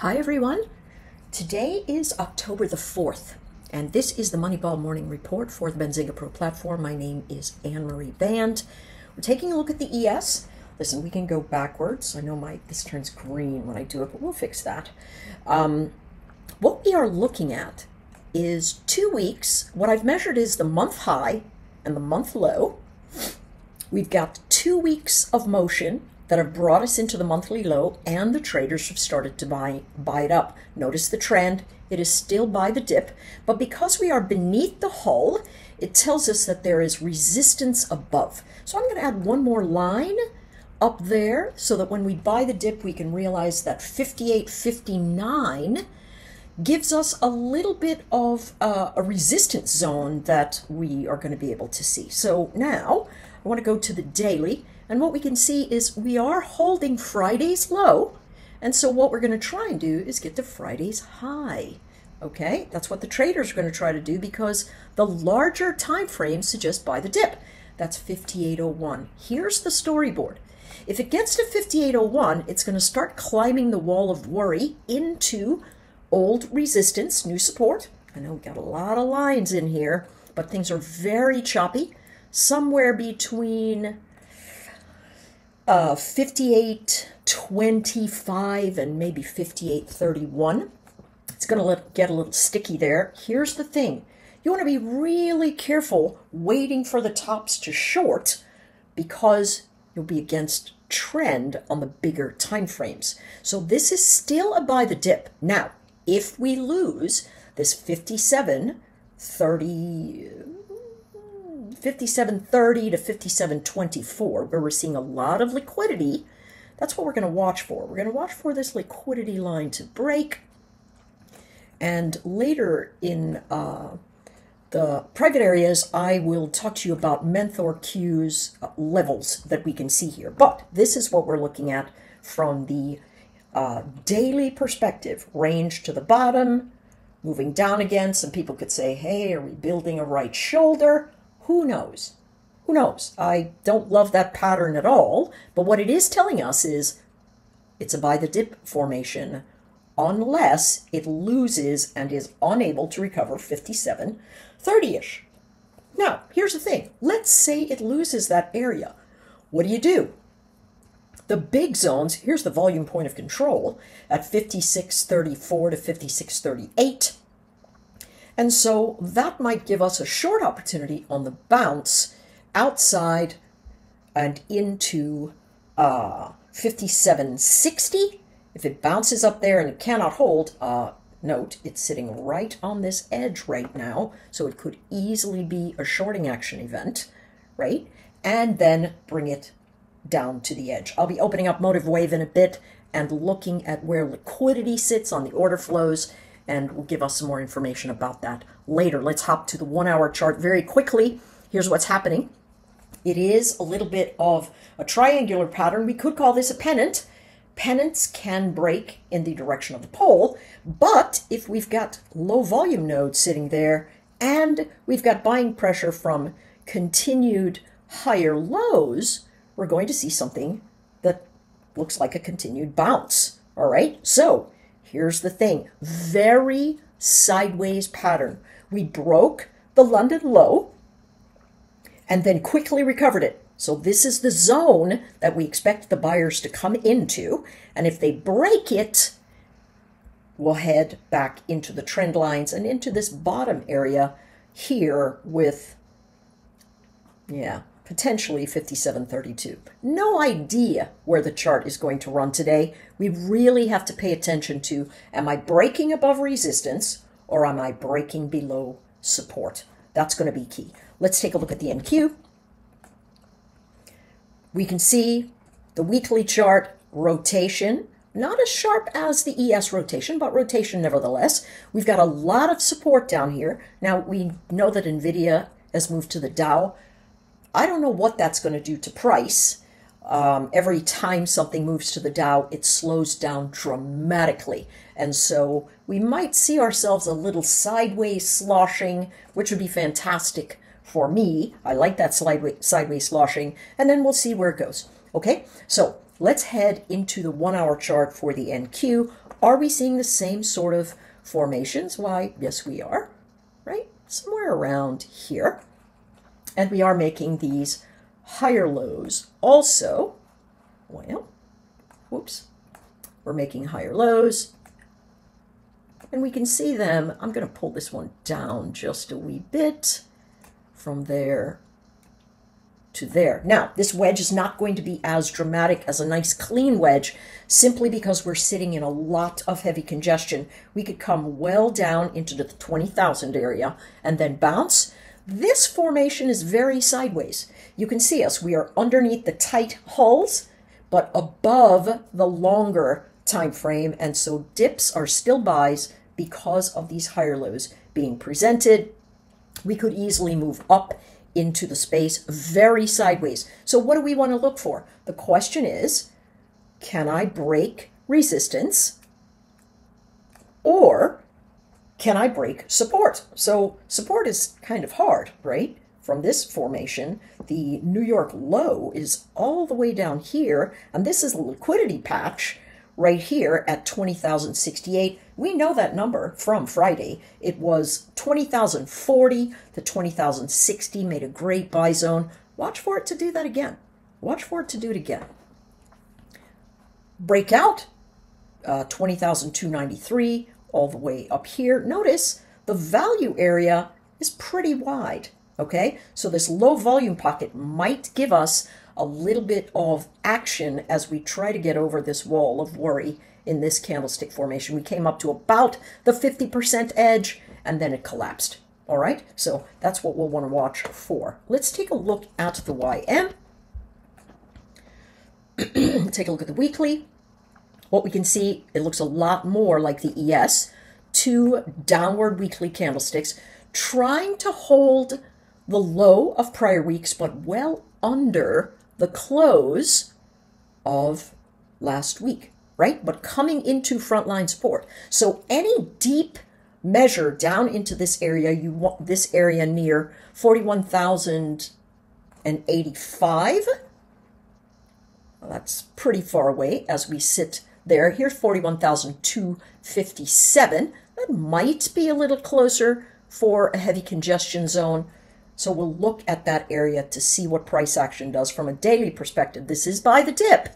Hi everyone. Today is October the 4th, and this is the Moneyball Morning Report for the Benzinga Pro platform. My name is Anne-Marie Band. We're taking a look at the ES. Listen, we can go backwards. I know this turns green when I do it, but we'll fix that. What we are looking at is 2 weeks. What I've measured is the month high and the month low. We've got 2 weeks of motion that have brought us into the monthly low, and the traders have started to buy it up. Notice the trend. It is still buy the dip, but because we are beneath the hull, it tells us that there is resistance above. So I'm going to add one more line up there so that when we buy the dip, we can realize that 58.59 gives us a little bit of a resistance zone that we are going to be able to see. So now I want to go to the daily. And what we can see is we are holding Friday's low. And so what we're going to try and do is get to Friday's high. Okay, that's what the traders are going to try to do because the larger time frame suggests buy the dip. That's 58.01. Here's the storyboard. If it gets to 58.01, it's going to start climbing the wall of worry into old resistance, new support. I know we got a lot of lines in here, but things are very choppy. Somewhere between 58.25 and maybe 58.31. It's going to get a little sticky there. Here's the thing. You want to be really careful waiting for the tops to short because you'll be against trend on the bigger time frames. So this is still a buy the dip. Now, if we lose this 57.30 to 57.24, where we're seeing a lot of liquidity, that's what we're going to watch for. We're going to watch for this liquidity line to break. And later in the private areas, I will talk to you about Menthor Q's levels that we can see here. But this is what we're looking at from the daily perspective. Range to the bottom, moving down again. Some people could say, hey, are we building a right shoulder? Who knows? Who knows? I don't love that pattern at all, but what it is telling us is it's a buy the dip formation unless it loses and is unable to recover 57.30-ish. Now, here's the thing. Let's say it loses that area. What do? The big zones, here's the volume point of control at 56.34 to 56.38. And so that might give us a short opportunity on the bounce outside and into 57.60. If it bounces up there and it cannot hold, note it's sitting right on this edge right now, so it could easily be a shorting action event, right? And then bring it down to the edge. I'll be opening up Motive Wave in a bit and looking at where liquidity sits on the order flows, and we'll give us some more information about that later. Let's hop to the 1 hour chart very quickly. Here's what's happening. It is a little bit of a triangular pattern. We could call this a pennant. Pennants can break in the direction of the pole, but if we've got low volume nodes sitting there and we've got buying pressure from continued higher lows, we're going to see something that looks like a continued bounce. All right, so here's the thing, very sideways pattern. We broke the London low and then quickly recovered it. So this is the zone that we expect the buyers to come into. And if they break it, we'll head back into the trend lines and into this bottom area here with, potentially 57.32. No idea where the chart is going to run today. We really have to pay attention to, am I breaking above resistance or am I breaking below support? That's going to be key. Let's take a look at the NQ. We can see the weekly chart rotation, not as sharp as the ES rotation, but rotation nevertheless. We've got a lot of support down here. Now, we know that NVIDIA has moved to the Dow. I don't know what that's going to do to price. Every time something moves to the Dow, it slows down dramatically. And so we might see ourselves a little sideways sloshing, which would be fantastic for me. I like that sideways sloshing. And then we'll see where it goes. Okay, so let's head into the 1 hour chart for the NQ. Are we seeing the same sort of formations? Why, yes, we are, right? Somewhere around here. And we are making these higher lows also. Well, whoops. We're making higher lows. And we can see them. I'm going to pull this one down just a wee bit from there to there. Now, this wedge is not going to be as dramatic as a nice clean wedge simply because we're sitting in a lot of heavy congestion. We could come well down into the 20,000 area and then bounce. This formation is very sideways. You can see us. We are underneath the tight hulls, but above the longer time frame, and so dips are still buys because of these higher lows being presented. We could easily move up into the space very sideways. So what do we want to look for? The question is, can I break resistance or can I break support? So support is kind of hard, right? From this formation, the New York low is all the way down here, and this is the liquidity patch right here at 20,068. We know that number from Friday. It was 20,040 to 20,060, made a great buy zone. Watch for it to do that again. Watch for it to do it again. Breakout, 20,293, all the way up here. Notice the value area is pretty wide, okay? So this low volume pocket might give us a little bit of action as we try to get over this wall of worry in this candlestick formation. We came up to about the 50% edge and then it collapsed. All right, so that's what we'll want to watch for. Let's take a look at the YM. Take a look at the weekly. What we can see, it looks a lot more like the ES. Two downward weekly candlesticks trying to hold the low of prior weeks, but well under the close of last week, right? But coming into frontline support. So any deep measure down into this area, you want this area near 41,085. Well, that's pretty far away as we sit there. Here's 41,257. That might be a little closer for a heavy congestion zone. So we'll look at that area to see what price action does from a daily perspective. This is by the dip,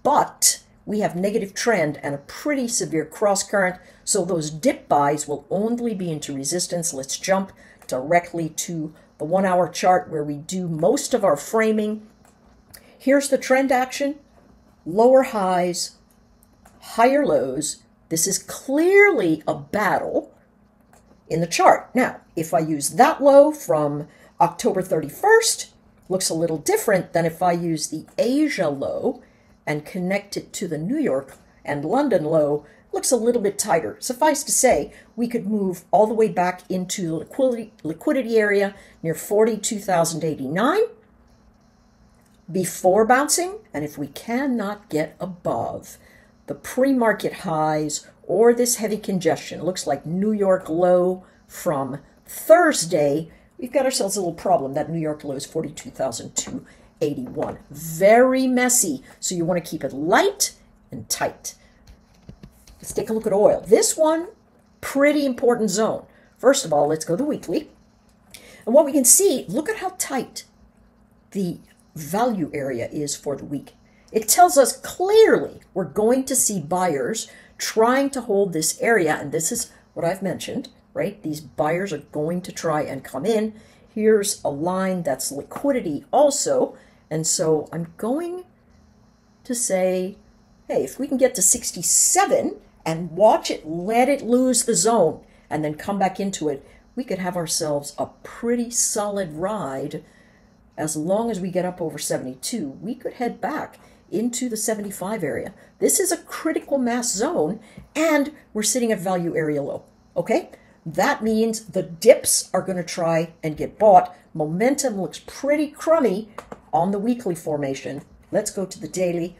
but we have negative trend and a pretty severe cross current. So those dip buys will only be into resistance. Let's jump directly to the 1 hour chart where we do most of our framing. Here's the trend action, lower highs, higher lows. This is clearly a battle in the chart. Now, if I use that low from October 31st, looks a little different than if I use the Asia low and connect it to the New York and London low, looks a little bit tighter. Suffice to say, we could move all the way back into the liquidity area near 42,089 before bouncing, and if we cannot get above the pre-market highs or this heavy congestion, looks like New York low from Thursday, we've got ourselves a little problem. That New York low is 42,281. Very messy, so you want to keep it light and tight. Let's take a look at oil. This one, pretty important zone. First of all, let's go to the weekly. And what we can see, look at how tight the value area is for the week. It tells us clearly we're going to see buyers trying to hold this area, and this is what I've mentioned, right? These buyers are going to try and come in. Here's a line that's liquidity also, and so I'm going to say, hey, if we can get to 67 and watch it, let it lose the zone, and then come back into it, we could have ourselves a pretty solid ride. As long as we get up over 72, we could head back into the 75 area. This is a critical mass zone, and we're sitting at value area low, okay? That means the dips are going to try and get bought. Momentum looks pretty crummy on the weekly formation. Let's go to the daily,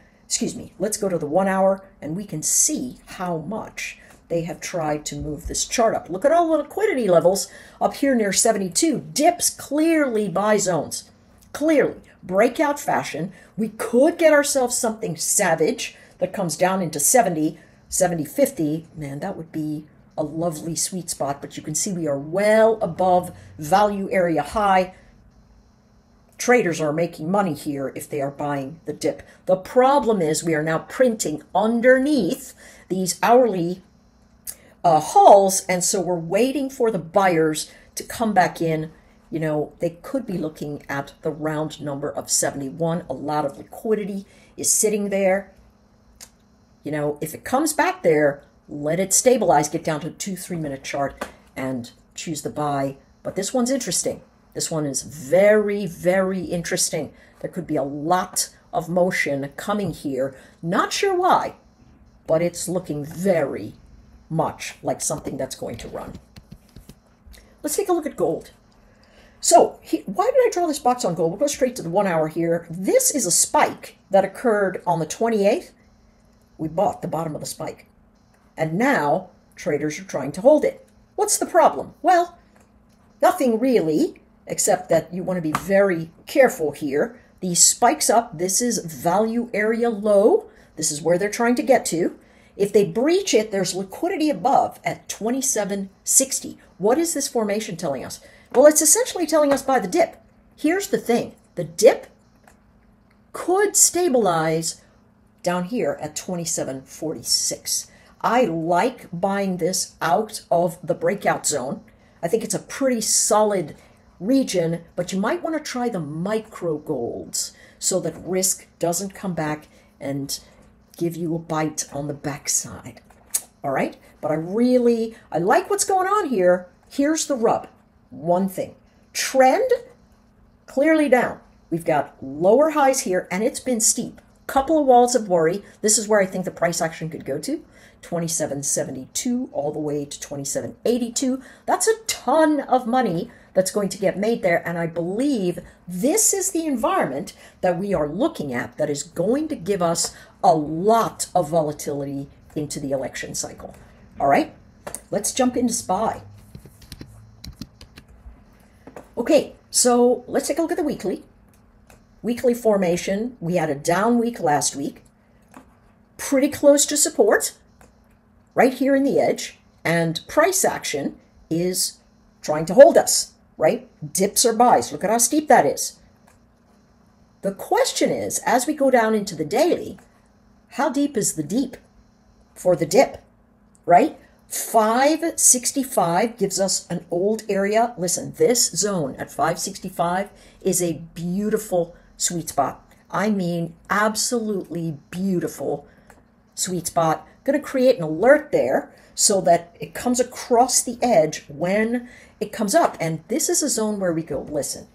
let's go to the 1 hour, and we can see how much they have tried to move this chart up. Look at all the liquidity levels up here near 72. Dips clearly buy zones. Clearly, breakout fashion. We could get ourselves something savage that comes down into 70. 70.50, man, that would be a lovely sweet spot, but you can see we are well above value area high. Traders are making money here if they are buying the dip. The problem is we are now printing underneath these hourly hulls, and so we're waiting for the buyers to come back in. You know, they could be looking at the round number of 71. A lot of liquidity is sitting there. You know, if it comes back there, let it stabilize, get down to a 2-3 minute chart and choose the buy. But this one's interesting. This one is very, very interesting. There could be a lot of motion coming here. Not sure why, but it's looking very much like something that's going to run. Let's take a look at gold. So why did I draw this box on gold? We'll go straight to the 1 hour here. This is a spike that occurred on the 28th. We bought the bottom of the spike. And now traders are trying to hold it. What's the problem? Well, nothing really, except that you want to be very careful here. These spikes up. This is value area low. This is where they're trying to get to. If they breach it, there's liquidity above at 27.60. What is this formation telling us? Well, it's essentially telling us buy the dip. Here's the thing. The dip could stabilize down here at 27.46. I like buying this out of the breakout zone. I think it's a pretty solid region, but you might want to try the micro golds so that risk doesn't come back and give you a bite on the backside. All right? But I like what's going on here. Here's the rub. One thing. Trend, clearly down. We've got lower highs here, and it's been steep. Couple of walls of worry. This is where I think the price action could go to. 27.72 all the way to 27.82. That's a ton of money that's going to get made there, and I believe this is the environment that we are looking at that is going to give us a lot of volatility into the election cycle. All right, let's jump into SPY. Okay, so let's take a look at the weekly. Weekly formation, we had a down week last week, pretty close to support, right here in the edge, and price action is trying to hold us, right? Dips or buys, look at how steep that is. The question is, as we go down into the daily, how deep is the deep for the dip, right? 565 gives us an old area. Listen, this zone at 565 is a beautiful sweet spot. I mean, absolutely beautiful sweet spot. Going to create an alert there so that it comes across the edge when it comes up. And this is a zone where we go, listen,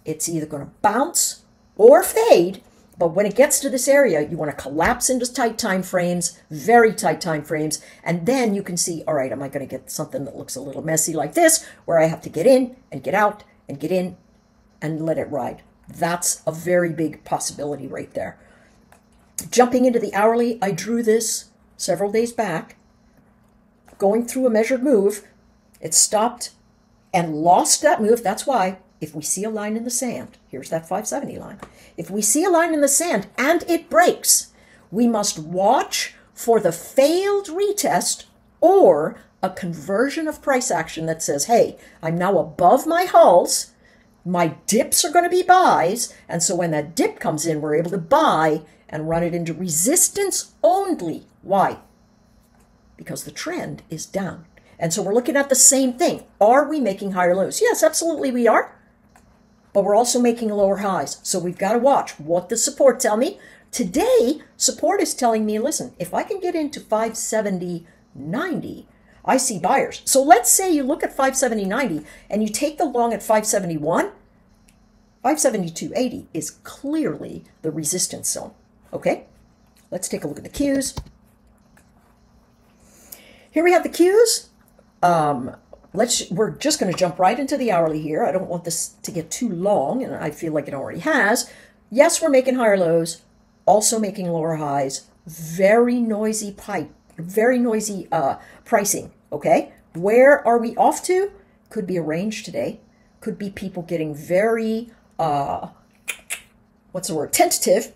it's either going to bounce or fade. But when it gets to this area, you want to collapse into tight time frames, very tight time frames. And then you can see, all right, am I going to get something that looks a little messy like this, where I have to get in and get out and get in and let it ride? That's a very big possibility right there. Jumping into the hourly, I drew this several days back, going through a measured move. It stopped and lost that move. That's why if we see a line in the sand, here's that 570 line. If we see a line in the sand and it breaks, we must watch for the failed retest or a conversion of price action that says, hey, I'm now above my hulls. My dips are going to be buys. And so when that dip comes in, we're able to buy and run it into resistance only. Why? Because the trend is down. And so we're looking at the same thing. Are we making higher lows? Yes, absolutely we are. But we're also making lower highs. So we've got to watch what the support tell me. Today, support is telling me, listen, if I can get into 570.90, I see buyers. So let's say you look at 570.90 and you take the long at 571, 572.80 is clearly the resistance zone. Okay, let's take a look at the Qs. Here we have the Qs. We're just going to jump right into the hourly here. I don't want this to get too long, and I feel like it already has. Yes, we're making higher lows, also making lower highs. Very noisy pricing. Okay, where are we off to? Could be a range today. Could be people getting very tentative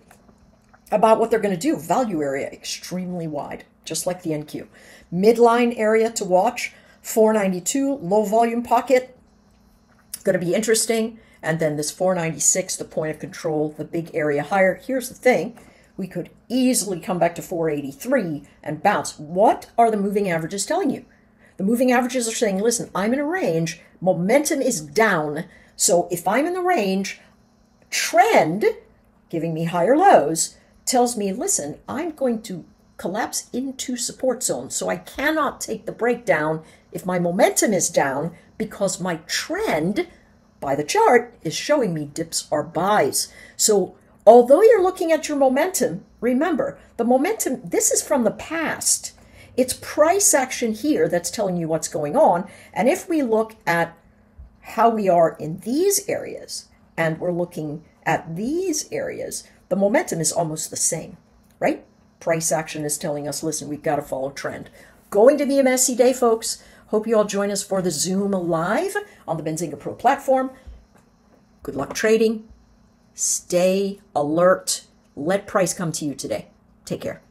about what they're going to do. Value area extremely wide, just like the NQ. Midline area to watch, 492, low volume pocket, going to be interesting. And then this 496, the point of control, the big area higher. Here's the thing. We could easily come back to 483 and bounce. What are the moving averages telling you? The moving averages are saying, listen, I'm in a range. Momentum is down. So if I'm in the range, trend, giving me higher lows, tells me, listen, I'm going to collapse into support zone. So I cannot take the breakdown if my momentum is down because my trend by the chart is showing me dips are buys. So although you're looking at your momentum, remember, the momentum, this is from the past. It's price action here that's telling you what's going on. And if we look at how we are in these areas, and we're looking at these areas, the momentum is almost the same, right? Price action is telling us, listen, we've got to follow trend. Going to be a messy day, folks. Hope you all join us for the Zoom Live on the Benzinga Pro platform. Good luck trading. Stay alert. Let price come to you today. Take care.